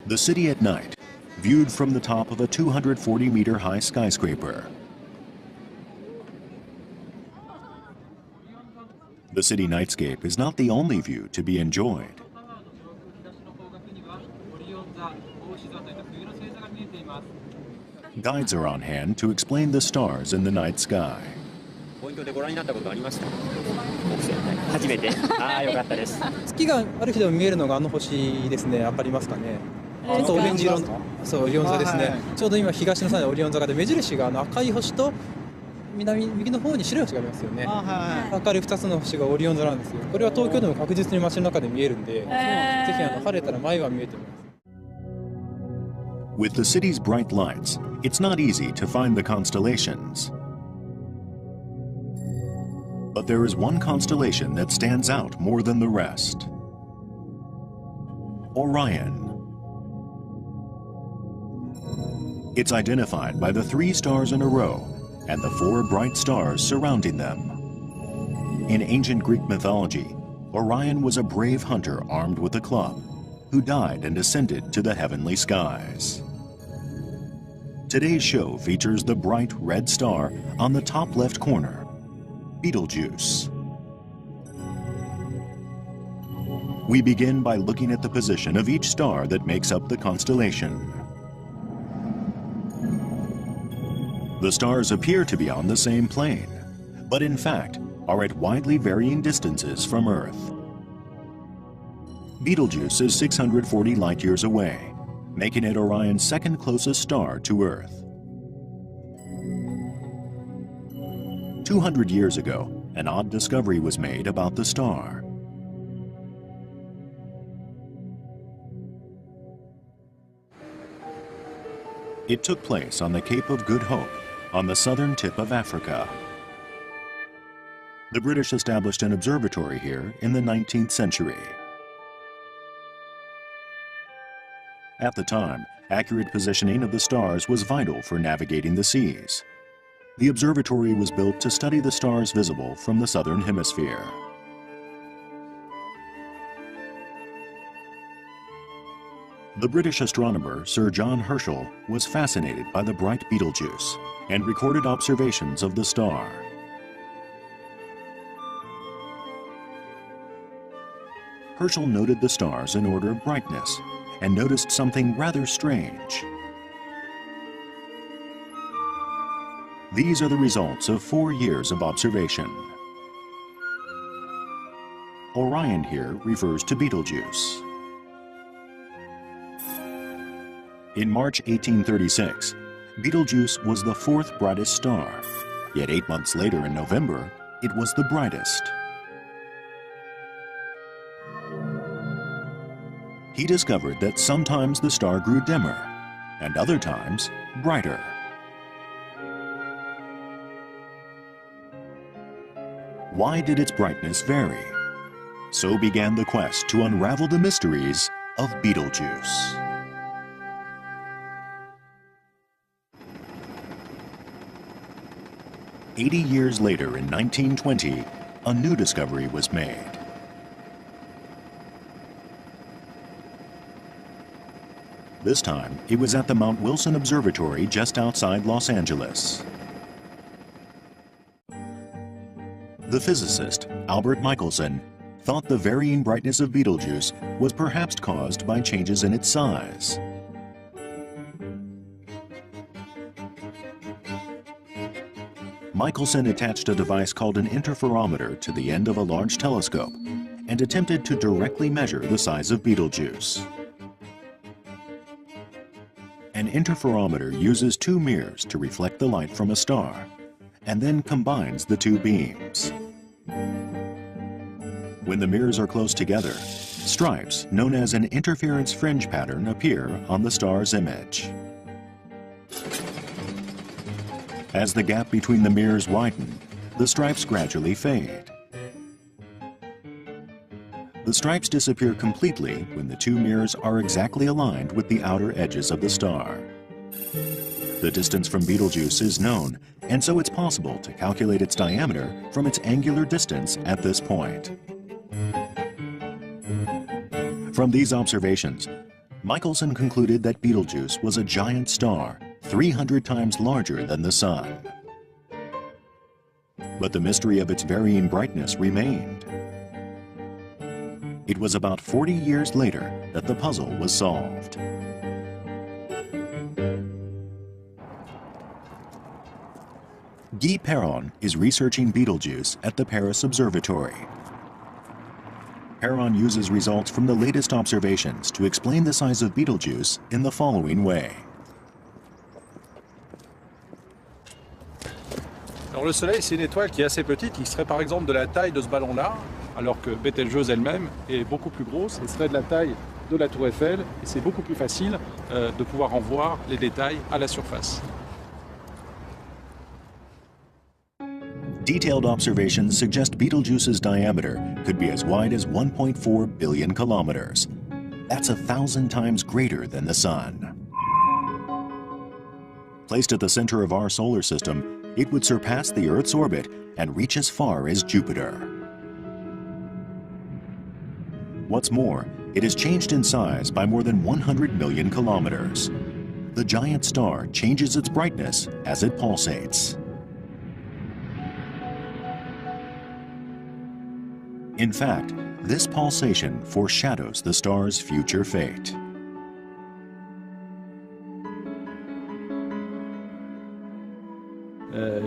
The city at night, viewed from the top of a 240-meter-high skyscraper. The city nightscape is not the only view to be enjoyed. Guides are on hand to explain the stars in the night sky. 初めて。ああ、よかったです。月がある日でも見えるのがあの星ですね。わかりますかね。ちょっとオレンジ色の、そう、オリオン座ですね。ちょうど今東の空でオリオン座で目印が赤い星と右の方に白い星がありますよね。明るい2つの星がオリオン座なんですよ。これは東京でも確実に街の中で見えるんで、ぜひ晴れたら毎晩見えてます。With the city's bright lights, it's not easy to find the constellations. But there is one constellation that stands out more than the rest. Orion. It's identified by the 3 stars in a row and the 4 bright stars surrounding them. In ancient Greek mythology, Orion was a brave hunter armed with a club who died and ascended to the heavenly skies. Today's show features the bright red star on the top left corner, Betelgeuse. We begin by looking at the position of each star that makes up the constellation. The stars appear to be on the same plane, but in fact are at widely varying distances from Earth. Betelgeuse is 640 light-years away, making it Orion's second closest star to Earth. 200 years ago, an odd discovery was made about the star. It took place on the Cape of Good Hope, on the southern tip of Africa. The British established an observatory here in the 19th century. At the time, accurate positioning of the stars was vital for navigating the seas. The observatory was built to study the stars visible from the southern hemisphere. The British astronomer Sir John Herschel was fascinated by the bright Betelgeuse and recorded observations of the star. Herschel noted the stars in order of brightness and noticed something rather strange. These are the results of 4 years of observation. Orion here refers to Betelgeuse. In March 1836, Betelgeuse was the 4th brightest star, yet 8 months later in November, it was the brightest. He discovered that sometimes the star grew dimmer, and other times brighter. Why did its brightness vary? So began the quest to unravel the mysteries of Betelgeuse. "80 years later, in 1920, a new discovery was made. This time, it was at the Mount Wilson Observatory just outside Los Angeles. The physicist, Albert Michelson, thought the varying brightness of Betelgeuse was perhaps caused by changes in its size. Michelson attached a device called an interferometer to the end of a large telescope and attempted to directly measure the size of Betelgeuse. An interferometer uses 2 mirrors to reflect the light from a star, and then combines the 2 beams. When the mirrors are close together, stripes known as an interference fringe pattern appear on the star's image. As the gap between the mirrors widen, the stripes gradually fade. The stripes disappear completely when the 2 mirrors are exactly aligned with the outer edges of the star. The distance from Betelgeuse is known, and so it's possible to calculate its diameter from its angular distance at this point. From these observations, Michelson concluded that Betelgeuse was a giant star, 300 times larger than the Sun. But the mystery of its varying brightness remained. It was about 40 years later that the puzzle was solved. Guy Perron is researching Betelgeuse at the Paris Observatory. Perron uses results from the latest observations to explain the size of Betelgeuse in the following way. Alors le Soleil, c'est une étoile qui est assez petite, qui serait par exemple de la taille de ce ballon-là, alors que Betelgeuse elle-même est beaucoup plus grosse et serait de la taille de la Tour Eiffel, et c'est beaucoup plus facile de pouvoir en voir les détails à la surface. Detailed observations suggest Betelgeuse's diameter could be as wide as 1.4 billion kilometers. That's 1,000 times greater than the Sun. Placed at the center of our solar system, it would surpass the Earth's orbit and reach as far as Jupiter. What's more, it has changed in size by more than 100 million kilometers. The giant star changes its brightness as it pulsates. In fact, this pulsation foreshadows the star's future fate.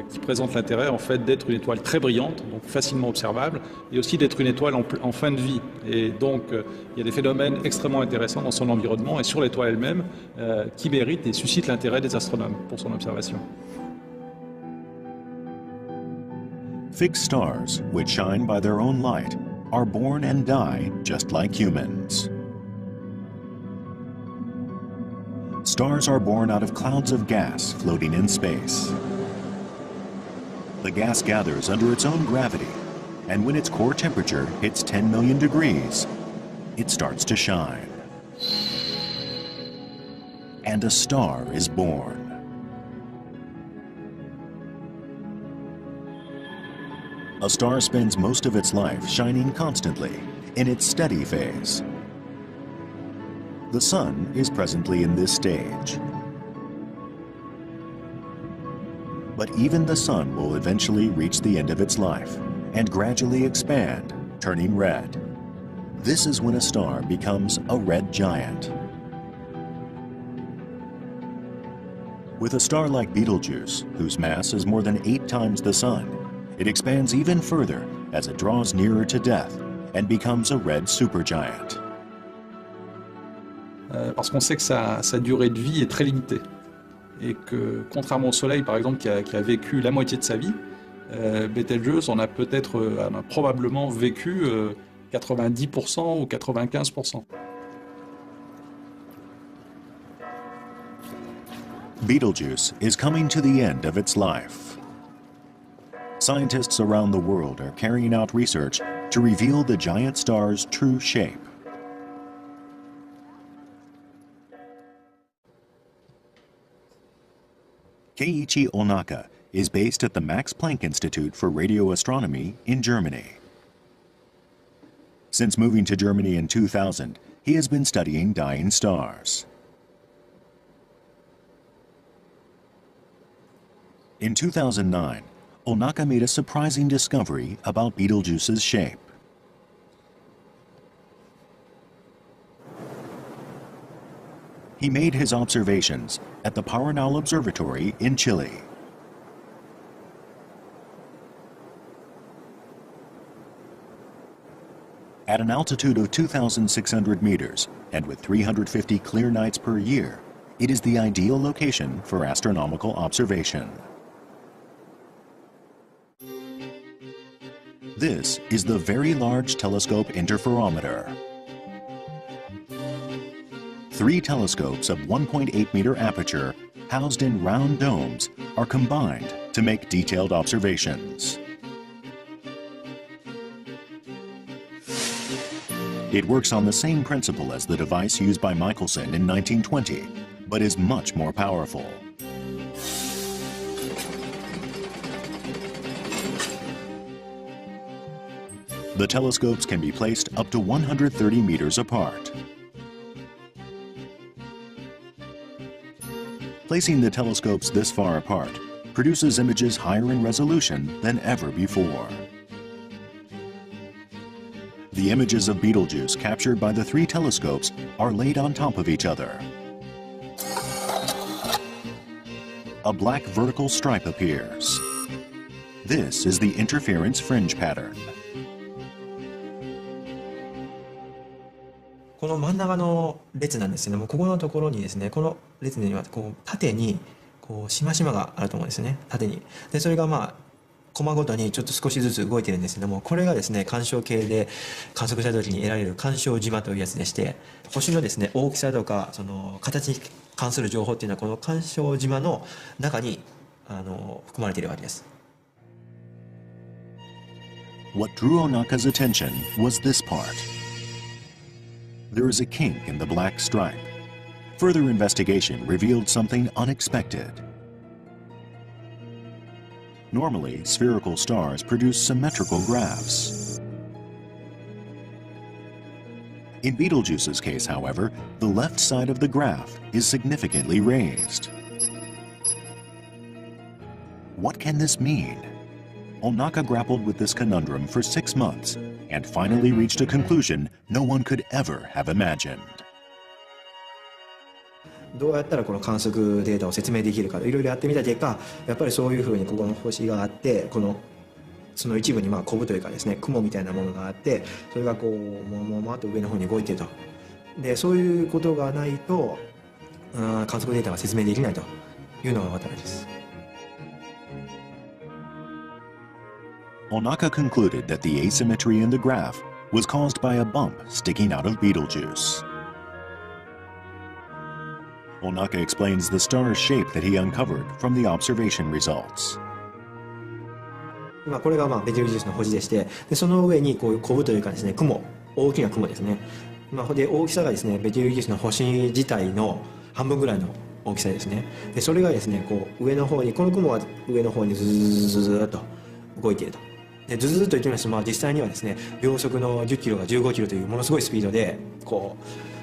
Qui présente l'intérêt en fait d'être une étoile très brillante, donc facilement observable, et aussi d'être une étoile en fin de vie. Et donc il y a des phénomènes extrêmement intéressants dans son environnement et sur l'étoile elle-même qui méritent et suscitent l'intérêt des astronomes pour son observation. Fixed stars, which shine by their own light, are born and die just like humans. Stars are born out of clouds of gas floating in space. The gas gathers under its own gravity, and when its core temperature hits 10 million degrees, it starts to shine. And a star is born. A star spends most of its life shining constantly, in its steady phase. The Sun is presently in this stage. But even the Sun will eventually reach the end of its life and gradually expand, turning red. This is when a star becomes a red giant. With a star like Betelgeuse, whose mass is more than 8 times the Sun, it expands even further as it draws nearer to death and becomes a red supergiant. Parce qu'on sait que sa durée de vie est très limitée. Et que, contrairement au Soleil, par exemple, qui a vécu la moitié de sa vie, Betelgeuse a probablement vécu 90% ou 95%. Betelgeuse is coming to the end of its life. Scientists around the world are carrying out research to reveal the giant star's true shape. Keiichi Onaka is based at the Max Planck Institute for Radio Astronomy in Germany. Since moving to Germany in 2000, he has been studying dying stars. In 2009, Onaka made a surprising discovery about Betelgeuse's shape. He made his observations at the Paranal Observatory in Chile. At an altitude of 2,600 meters and with 350 clear nights per year, it is the ideal location for astronomical observation. This is the Very Large Telescope Interferometer. 3 telescopes of 1.8 meter aperture housed in round domes are combined to make detailed observations. It works on the same principle as the device used by Michelson in 1920, but is much more powerful. The telescopes can be placed up to 130 meters apart. Placing the telescopes this far apart produces images higher in resolution than ever before. The images of Betelgeuse captured by the three telescopes are laid on top of each other. A black vertical stripe appears. This is the interference fringe pattern. この真ん中の列なんですけども、ここのところにですね、この列にはこう縦にこうしましまがあると思うんですね、縦に。でそれがまあコマごとにちょっと少しずつ動いてるんですけども、これがですね干渉計で観測した時に得られる干渉島というやつでして、星のですね大きさとかその形に関する情報っていうのはこの干渉島の中に含まれているわけです。What drew Onaka's attention was this part. There is a kink in the black stripe. Further investigation revealed something unexpected. Normally, spherical stars produce symmetrical graphs. In Betelgeuse's case, however, the left side of the graph is significantly raised. What can this mean? Onaka grappled with this conundrum for 6 months and finally reached a conclusion no one could ever have imagined. どうやったらこの観測データを説明できるかいろいろやってみた結果、やっぱりそういうふうにここの星があって、その一部にまあコブというかですね雲みたいなものがあって、それがこうもわっと上の方に動いていると。でそういうことがないと観測データが説明できないというのが分かったわけです。Onaka concluded that the asymmetry in the graph was caused by a bump sticking out of Betelgeuse. Onaka explains the star's shape that he uncovered from the observation results. これがベテルギウスの星でして、でその上にこういうコブというかですね雲、大きな雲ですね。で大きさがですねベテルギウスの星自体の半分ぐらいの大きさですね。でそれがですねこう上の方に、この雲は上の方にズーッと動いていると。でズーッと言ってみますと、実際にはですね秒速の10キロが15キロというものすごいスピードでこ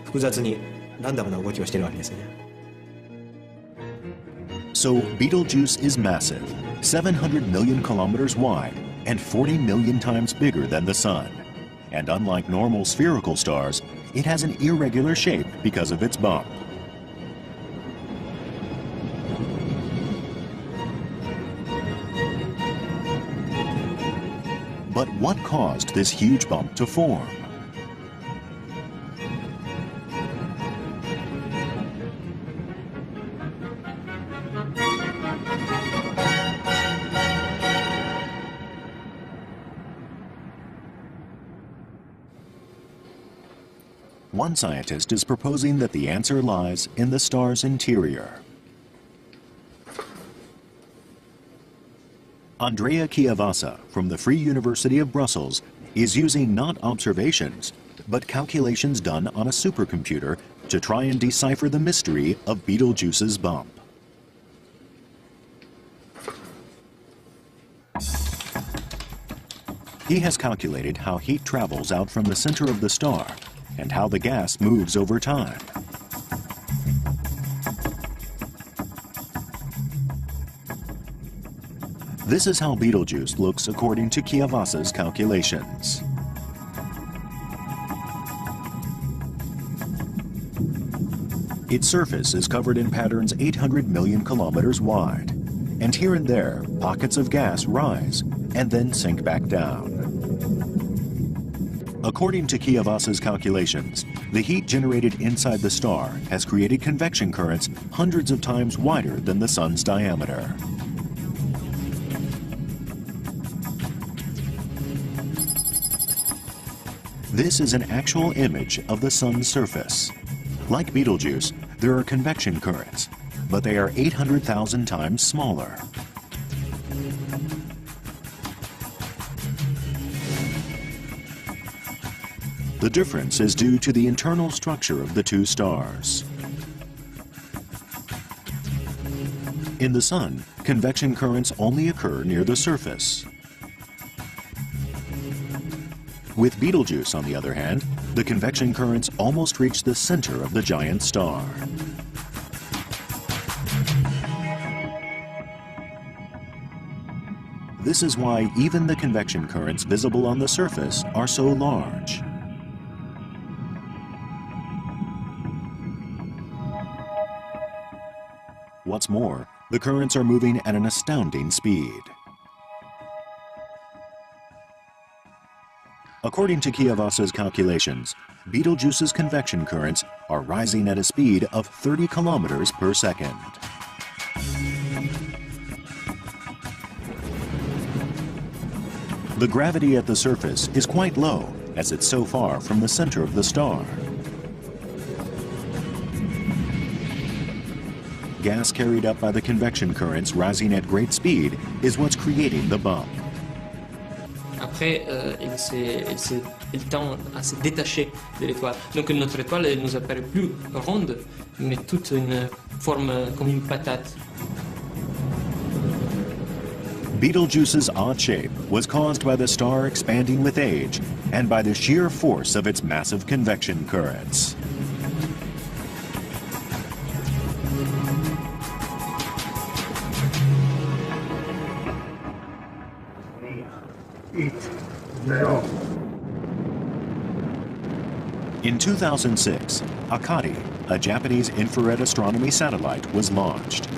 う複雑にランダムな動きをしているわけですね。So Betelgeuse is massive, 700 million kilometers wide and 40 million times bigger than the Sun. And unlike normal spherical stars, it has an irregular shape because of its bump. But what caused this huge bump to form? One scientist is proposing that the answer lies in the star's interior. Andrea Chiavassa from the Free University of Brussels is using not observations, but calculations done on a supercomputer to try and decipher the mystery of Betelgeuse's bump. He has calculated how heat travels out from the center of the star and how the gas moves over time. This is how Betelgeuse looks according to Chiavassa's calculations. Its surface is covered in patterns 800 million kilometers wide, and here and there, pockets of gas rise and then sink back down. According to Chiavassa's calculations, the heat generated inside the star has created convection currents hundreds of times wider than the Sun's diameter. This is an actual image of the Sun's surface. Like Betelgeuse, there are convection currents, but they are 800,000 times smaller. The difference is due to the internal structure of the two stars. In the Sun, convection currents only occur near the surface. With Betelgeuse, on the other hand, the convection currents almost reach the center of the giant star. This is why even the convection currents visible on the surface are so large. What's more, the currents are moving at an astounding speed. According to Kiavasa's calculations, Betelgeuse's convection currents are rising at a speed of 30 kilometers per second. The gravity at the surface is quite low, as it's so far from the center of the star. Gas carried up by the convection currents rising at great speed is what's creating the bump. Après, il tend à se détacher de l'étoile. Donc notre étoile, elle nous apparaît plus ronde, mais toute une forme comme une patate. Betelgeuse's odd shape was caused by the star expanding with age and by the sheer force of its massive convection currents. In 2006, Akari, a Japanese infrared astronomy satellite, was launched.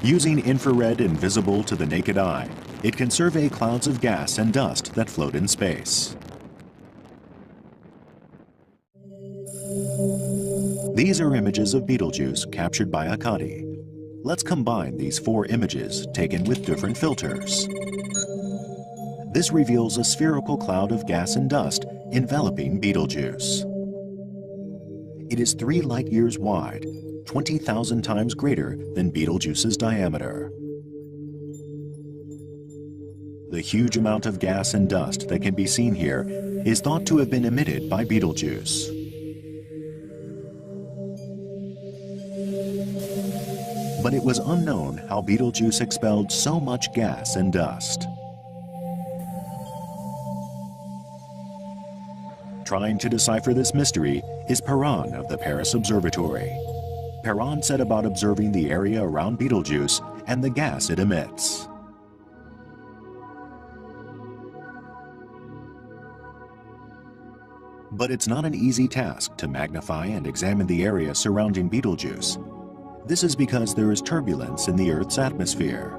Using infrared invisible to the naked eye, it can survey clouds of gas and dust that float in space. These are images of Betelgeuse captured by Akari. Let's combine these 4 images taken with different filters. This reveals a spherical cloud of gas and dust enveloping Betelgeuse. It is 3 light-years wide, 20,000 times greater than Betelgeuse's diameter. The huge amount of gas and dust that can be seen here is thought to have been emitted by Betelgeuse. But it was unknown how Betelgeuse expelled so much gas and dust. Trying to decipher this mystery is Perron of the Paris Observatory. Perron set about observing the area around Betelgeuse and the gas it emits. But it's not an easy task to magnify and examine the area surrounding Betelgeuse. This is because there is turbulence in the Earth's atmosphere.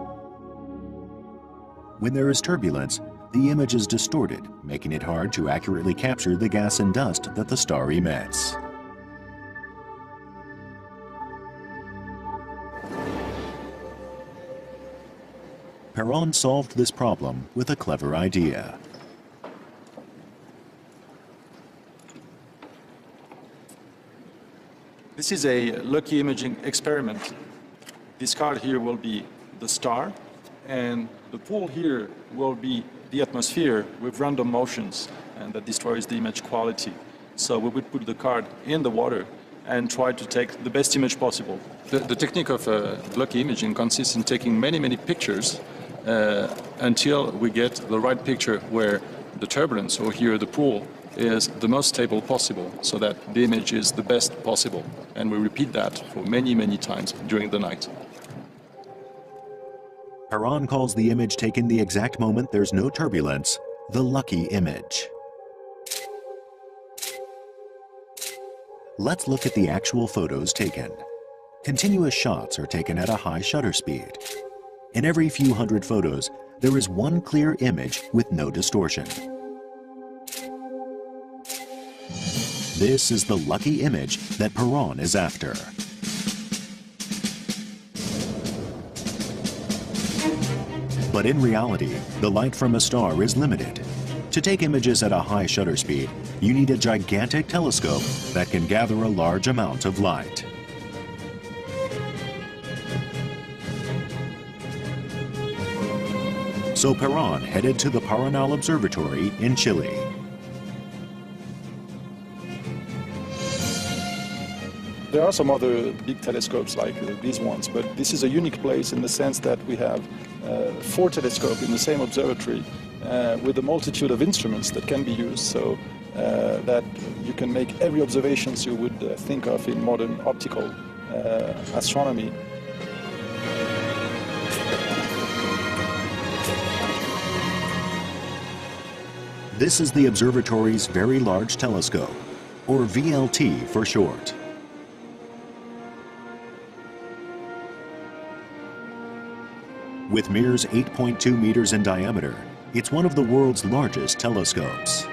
When there is turbulence, the image is distorted, making it hard to accurately capture the gas and dust that the star emits. Perron solved this problem with a clever idea. This is a lucky imaging experiment. This card here will be the star, and the pool here will be the atmosphere with random motions, and that destroys the image quality. So we would put the card in the water and try to take the best image possible. The technique of lucky imaging consists in taking many pictures until we get the right picture where the turbulence, or here the pool, is the most stable possible, so that the image is the best possible. And we repeat that for many times during the night. Perron calls the image taken the exact moment there's no turbulence the lucky image. Let's look at the actual photos taken. Continuous shots are taken at a high shutter speed. In every few hundred photos, there is one clear image with no distortion. This is the lucky image that Perron is after. But in reality, the light from a star is limited. To take images at a high shutter speed, you need a gigantic telescope that can gather a large amount of light. So Perron headed to the Paranal Observatory in Chile. There are some other big telescopes like these ones, but this is a unique place in the sense that we have 4 telescopes in the same observatory with a multitude of instruments that can be used, so that you can make every observation you would think of in modern optical astronomy. This is the observatory's Very Large Telescope, or VLT for short. With mirrors 8.2 meters in diameter, it's one of the world's largest telescopes.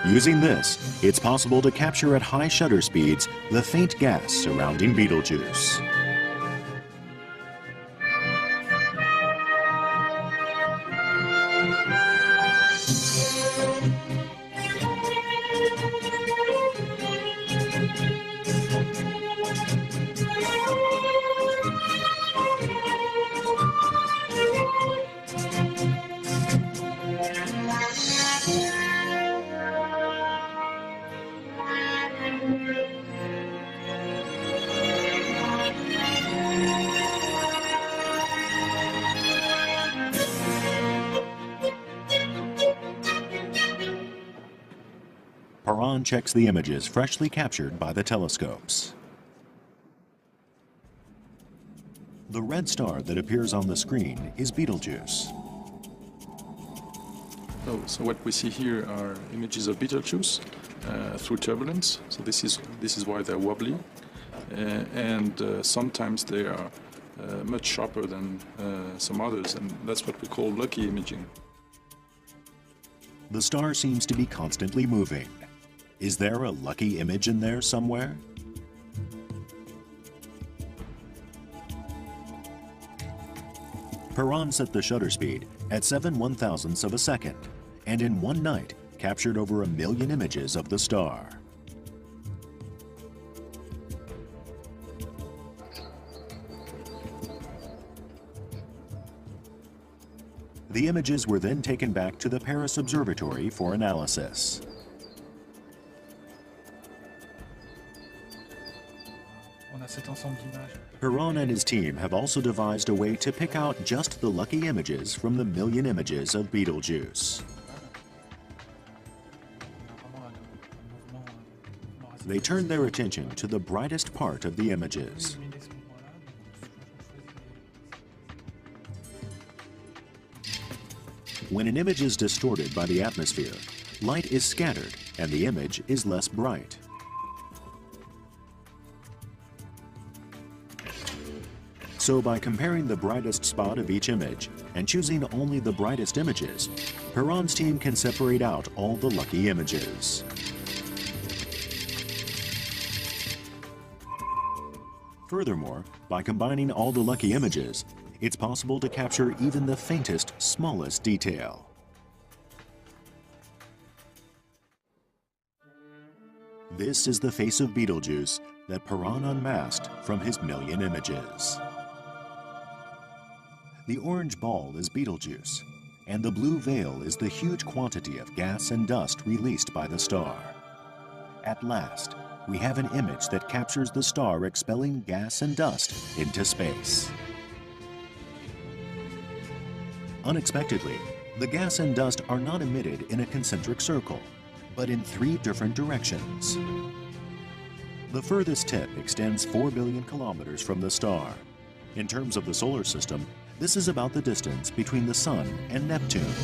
Using this, it's possible to capture at high shutter speeds the faint gas surrounding Betelgeuse. Perron checks the images freshly captured by the telescopes. The red star that appears on the screen is Betelgeuse. So what we see here are images of Betelgeuse through turbulence. So this is why they're wobbly, and sometimes they are much sharper than some others, and that's what we call lucky imaging. The star seems to be constantly moving. Is there a lucky image in there somewhere? Perron set the shutter speed at 7/1000ths of a second, and in one night captured over 1 million images of the star. The images were then taken back to the Paris Observatory for analysis. Perron and his team have also devised a way to pick out just the lucky images from the 1 million images of Betelgeuse. They turn their attention to the brightest part of the images. When an image is distorted by the atmosphere, light is scattered and the image is less bright. So by comparing the brightest spot of each image and choosing only the brightest images, Perron's team can separate out all the lucky images. Furthermore, by combining all the lucky images, it's possible to capture even the faintest, smallest detail. This is the face of Betelgeuse that Perron unmasked from his 1 million images. The orange ball is Betelgeuse, and the blue veil is the huge quantity of gas and dust released by the star. At last, we have an image that captures the star expelling gas and dust into space. Unexpectedly, the gas and dust are not emitted in a concentric circle, but in 3 different directions. The furthest tip extends 4 billion kilometers from the star. In terms of the solar system, this is about the distance between the Sun and Neptune.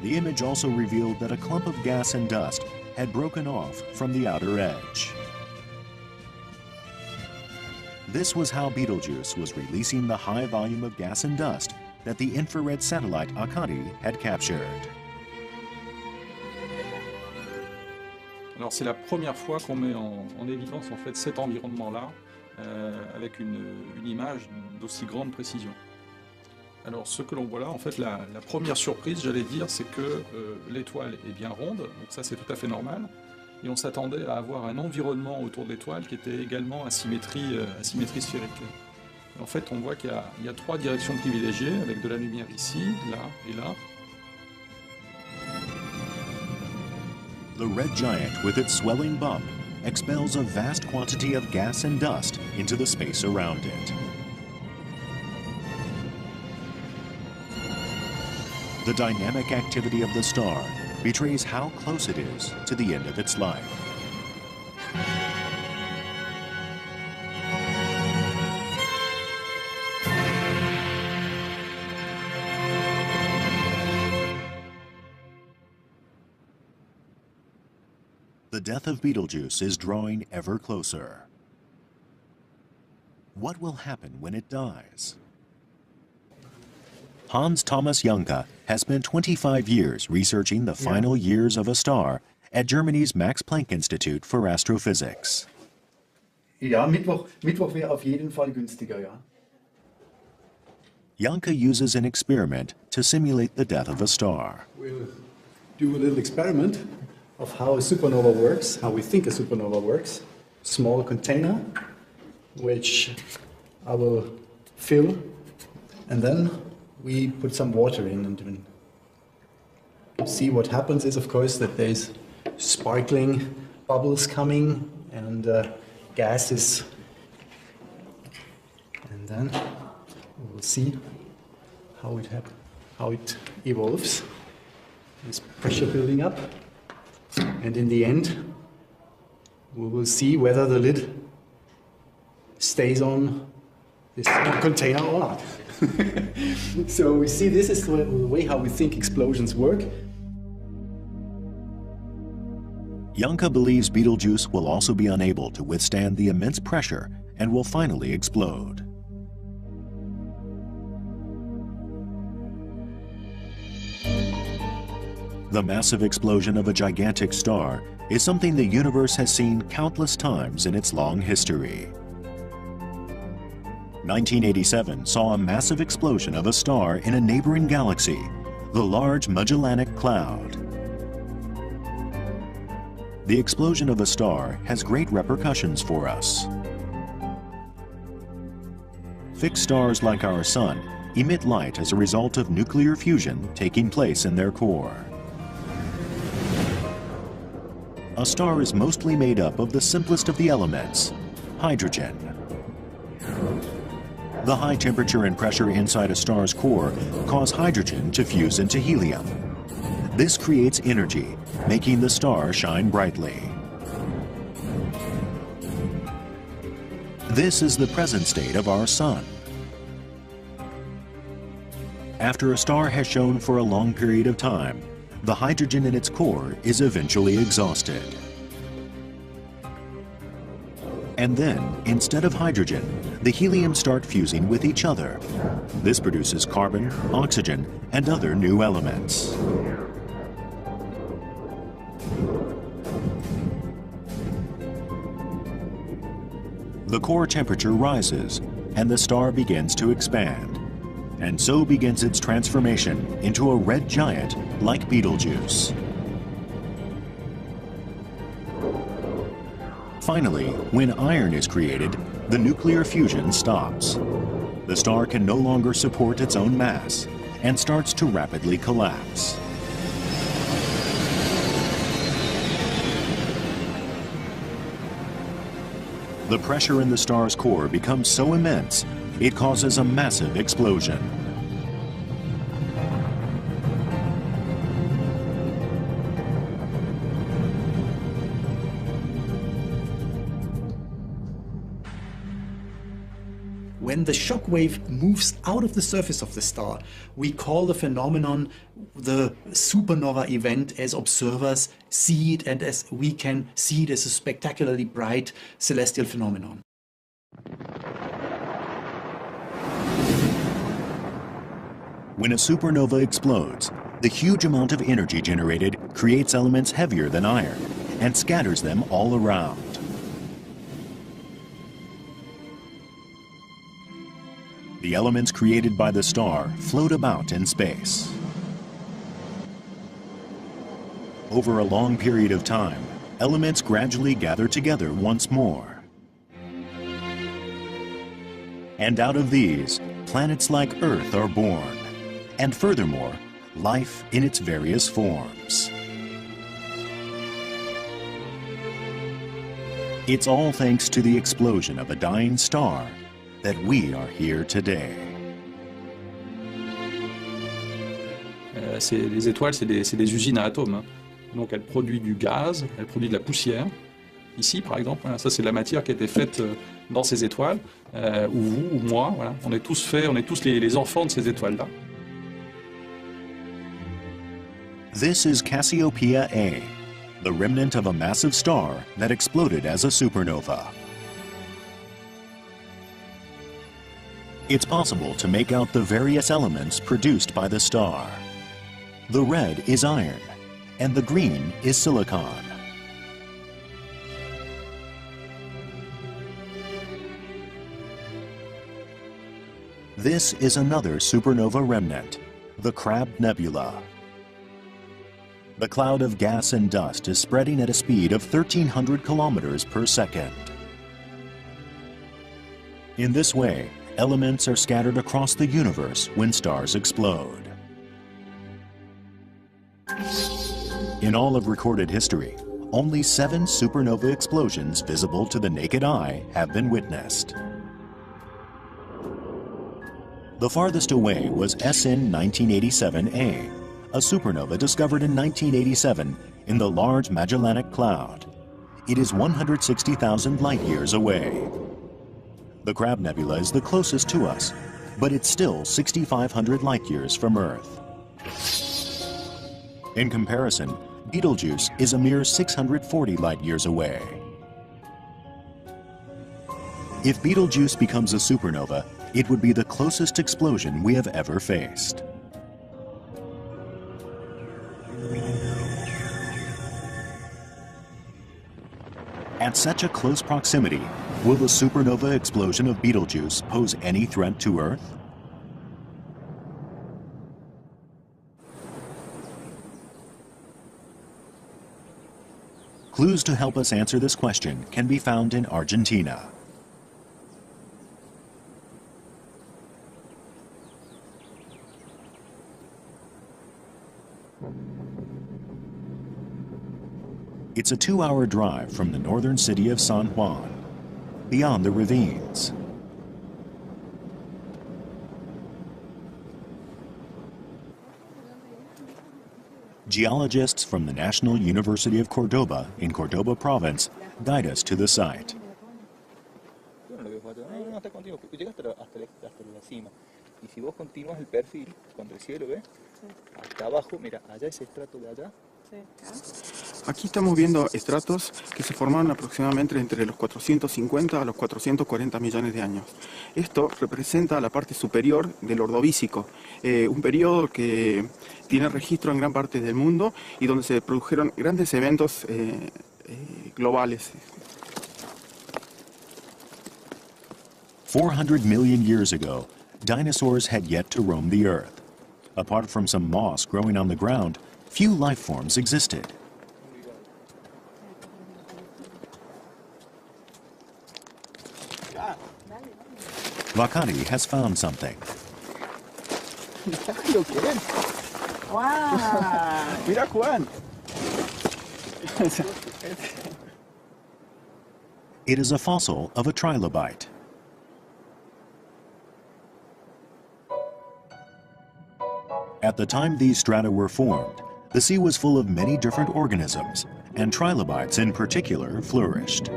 The image also revealed that a clump of gas and dust had broken off from the outer edge. This was how Betelgeuse was releasing the high volume of gas and dust that the infrared satellite Akari had captured. Alors c'est la première fois qu'on met en évidence en fait cet environnement-là avec une image d'aussi grande précision. Alors ce que l'on voit là, en fait la première surprise, j'allais dire, c'est que l'étoile est bien ronde, donc ça c'est tout à fait normal, et on s'attendait à avoir un environnement autour de l'étoile qui était également à symétrie sphérique. Et en fait on voit qu'il y a 3 directions privilégiées, avec de la lumière ici, là et là. The red giant, with its swelling bump, expels a vast quantity of gas and dust into the space around it. The dynamic activity of the star betrays how close it is to the end of its life. The death of Betelgeuse is drawing ever closer. What will happen when it dies? Hans Thomas Janke has spent 25 years researching the final years of a star at Germany's Max Planck Institute for Astrophysics. Ja, Mittwoch wäre auf jeden Fall günstiger, ja. Janke uses an experiment to simulate the death of a star. We'll do a little experiment of how a supernova works, how we think a supernova works. Small container, which I will fill, and then we put some water in, and see what happens is, of course, that there's sparkling bubbles coming and gases, and then we'll see how it evolves. There's pressure building up, and in the end we will see whether the lid stays on this container or not. So we see this is the way how we think explosions work. Janke believes Betelgeuse will also be unable to withstand the immense pressure and will finally explode. The massive explosion of a gigantic star is something the universe has seen countless times in its long history. 1987 saw a massive explosion of a star in a neighboring galaxy, the Large Magellanic Cloud. The explosion of a star has great repercussions for us. Fixed stars like our Sun emit light as a result of nuclear fusion taking place in their core. A star is mostly made up of the simplest of the elements, hydrogen. The high temperature and pressure inside a star's core cause hydrogen to fuse into helium. This creates energy, making the star shine brightly. This is the present state of our Sun. After a star has shone for a long period of time, the hydrogen in its core is eventually exhausted. And then, instead of hydrogen, the helium start fusing with each other. This produces carbon, oxygen, and other new elements. The core temperature rises, and the star begins to expand. And so begins its transformation into a red giant like Betelgeuse. Finally, when iron is created, the nuclear fusion stops. The star can no longer support its own mass and starts to rapidly collapse. The pressure in the star's core becomes so immense, it causes a massive explosion. When the shock wave moves out of the surface of the star, we call the phenomenon the supernova event, as observers see it, and as we can see it as a spectacularly bright celestial phenomenon. When a supernova explodes, the huge amount of energy generated creates elements heavier than iron and scatters them all around. The elements created by the star float about in space. Over a long period of time, elements gradually gather together once more. And out of these, planets like Earth are born, and furthermore, life in its various forms. It's all thanks to the explosion of a dying star that we are here today. Les étoiles, c'est des usines à atomes. Hein. Donc elles produisent du gaz, elles produisent de la poussière. Ici, par exemple, voilà, ça c'est de la matière qui a été faite dans ces étoiles, ou vous, ou moi. Voilà. On est tous les enfants de ces étoiles-là. This is Cassiopeia A, the remnant of a massive star that exploded as a supernova. It's possible to make out the various elements produced by the star. The red is iron, and the green is silicon. This is another supernova remnant, the Crab Nebula. The cloud of gas and dust is spreading at a speed of 1,300 kilometers per second. In this way, elements are scattered across the universe when stars explode. In all of recorded history, only 7 supernova explosions visible to the naked eye have been witnessed. The farthest away was SN 1987A, a supernova discovered in 1987 in the Large Magellanic Cloud. It is 160,000 light-years away. The Crab Nebula is the closest to us, but it's still 6,500 light-years from Earth. In comparison, Betelgeuse is a mere 640 light-years away. If Betelgeuse becomes a supernova, it would be the closest explosion we have ever faced. At such a close proximity, will the supernova explosion of Betelgeuse pose any threat to Earth? Clues to help us answer this question can be found in Argentina. It's a 2-hour drive from the northern city of San Juan, beyond the ravines. Geologists from the National University of Cordoba in Cordoba province guide us to the site. Aquí estamos viendo estratos que se formaron aproximadamente entre los 450 a los 440 millones de años. Esto representa la parte superior del Ordovícico, un periodo que tiene registro en gran parte del mundo y donde se produjeron grandes eventos globales. 400 million years ago, dinosaurs had yet to roam the Earth. Apart from some moss growing on the ground, few life forms existed. Vakari has found something. Wow. Mira Juan. It is a fossil of a trilobite. At the time these strata were formed, the sea was full of many different organisms, and trilobites in particular flourished.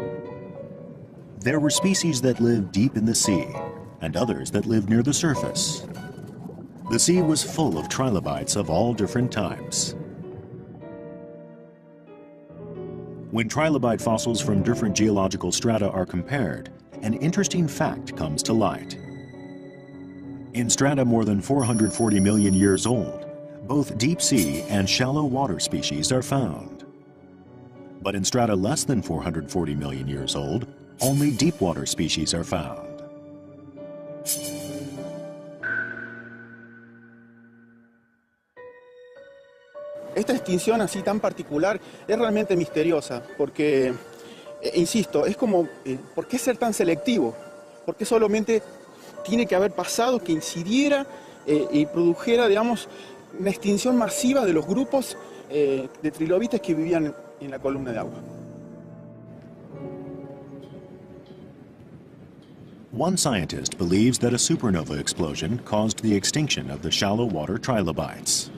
There were species that lived deep in the sea, and others that lived near the surface. The sea was full of trilobites of all different types. When trilobite fossils from different geological strata are compared, an interesting fact comes to light. In strata more than 440 million years old, both deep sea and shallow water species are found. But in strata less than 440 million years old, only deep water species are found. Esta extinción así tan particular es realmente misteriosa porque, insisto, es como, ¿por qué ser tan selectivo? ¿Por qué solamente tiene que haber pasado que incidiera y produjera, digamos, una extinción masiva de los grupos de trilobites que vivían en la columna de agua? One scientist believes that a supernova explosion caused the extinction of the shallow water trilobites.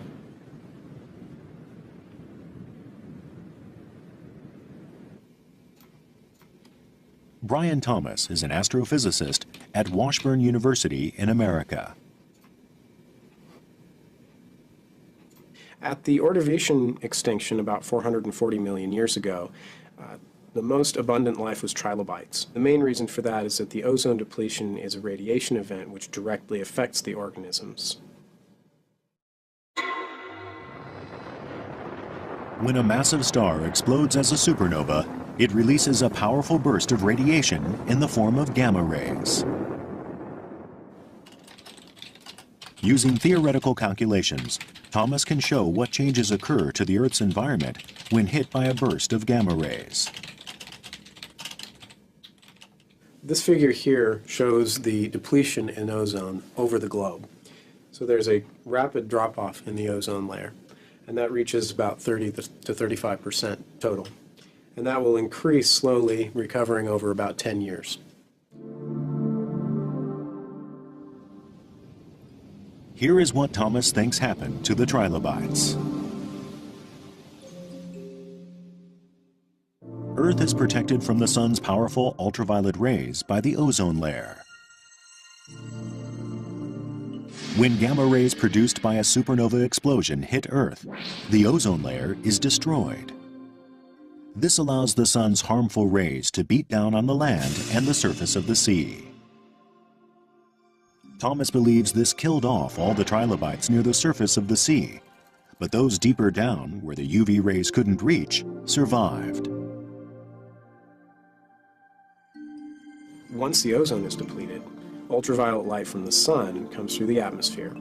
Brian Thomas is an astrophysicist at Washburn University in America. At the Ordovician extinction about 440 million years ago, the most abundant life was trilobites. The main reason for that is that the ozone depletion is a radiation event which directly affects the organisms. When a massive star explodes as a supernova, it releases a powerful burst of radiation in the form of gamma rays. Using theoretical calculations, Thomas can show what changes occur to the Earth's environment when hit by a burst of gamma rays. This figure here shows the depletion in ozone over the globe. So there's a rapid drop-off in the ozone layer, and that reaches about 30 to 35% total. And that will increase slowly, recovering over about 10 years. Here is what Thomas thinks happened to the trilobites. Earth is protected from the sun's powerful ultraviolet rays by the ozone layer. When gamma rays produced by a supernova explosion hit Earth, the ozone layer is destroyed. This allows the sun's harmful rays to beat down on the land and the surface of the sea. Thomas believes this killed off all the trilobites near the surface of the sea, but those deeper down, where the UV rays couldn't reach, survived. Once the ozone is depleted, ultraviolet light from the sun comes through the atmosphere.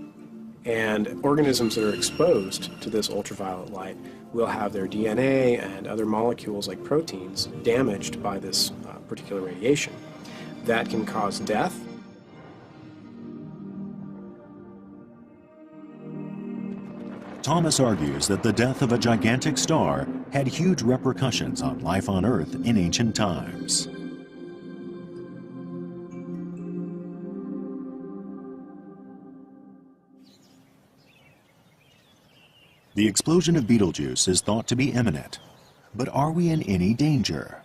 And organisms that are exposed to this ultraviolet light will have their DNA and other molecules like proteins damaged by this particular radiation. That can cause death. Thomas argues that the death of a gigantic star had huge repercussions on life on Earth in ancient times. The explosion of Betelgeuse is thought to be imminent, but are we in any danger?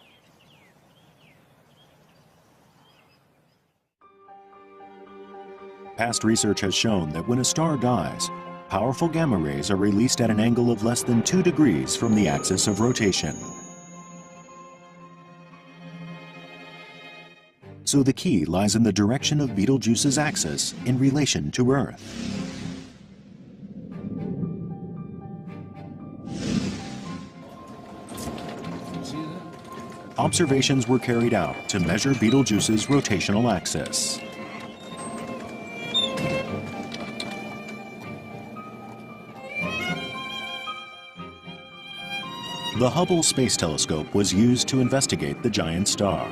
Past research has shown that when a star dies, powerful gamma rays are released at an angle of less than 2 degrees from the axis of rotation. So the key lies in the direction of Betelgeuse's axis in relation to Earth. Observations were carried out to measure Betelgeuse's rotational axis. The Hubble Space Telescope was used to investigate the giant star.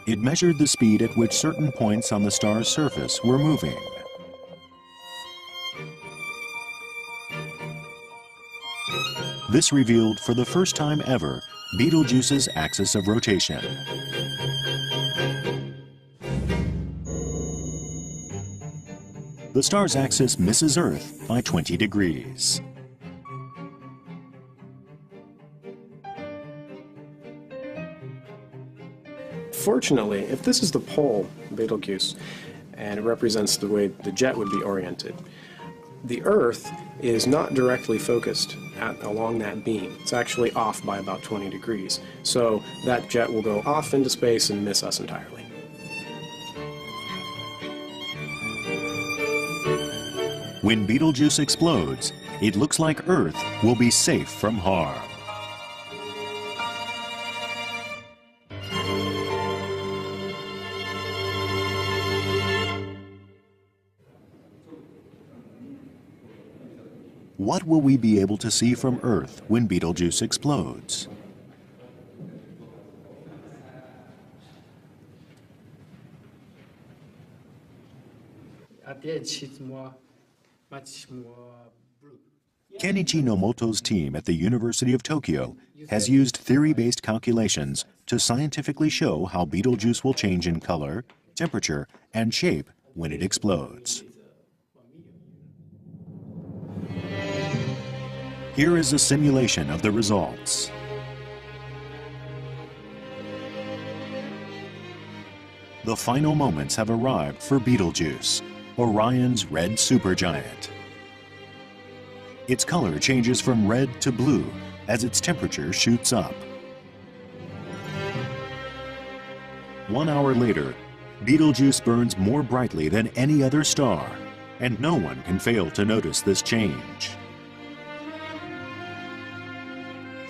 It measured the speed at which certain points on the star's surface were moving. This revealed for the first time ever Betelgeuse's axis of rotation. The star's axis misses Earth by 20 degrees. Fortunately, if this is the pole, Betelgeuse, and it represents the way the jet would be oriented, the Earth is not directly focused along that beam. It's actually off by about 20 degrees. So that jet will go off into space and miss us entirely. When Betelgeuse explodes, it looks like Earth will be safe from harm. What will we be able to see from Earth when Betelgeuse explodes? Kenichi Nomoto's team at the University of Tokyo has used theory-based calculations to scientifically show how Betelgeuse will change in color, temperature, and shape when it explodes. Here is a simulation of the results. the final moments have arrived for Betelgeuse, Orion's red supergiant. Its color changes from red to blue as its temperature shoots up. 1 hour later, Betelgeuse burns more brightly than any other star, and no one can fail to notice this change.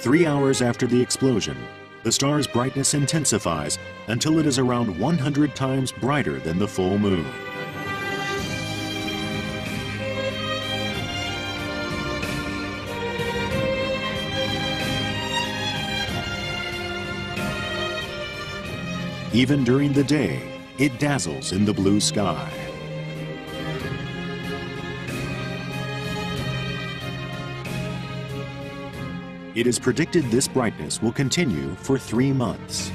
3 hours after the explosion, the star's brightness intensifies until it is around 100 times brighter than the full moon. Even during the day, it dazzles in the blue sky. It is predicted this brightness will continue for 3 months.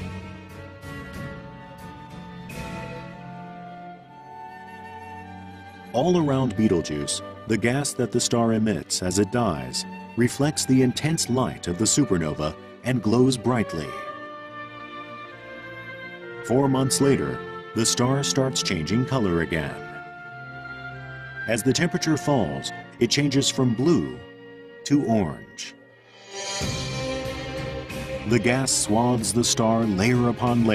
All around Betelgeuse, the gas that the star emits as it dies reflects the intense light of the supernova and glows brightly. 4 months later, the star starts changing color again. As the temperature falls, it changes from blue to orange. The gas swathes the star layer upon layer.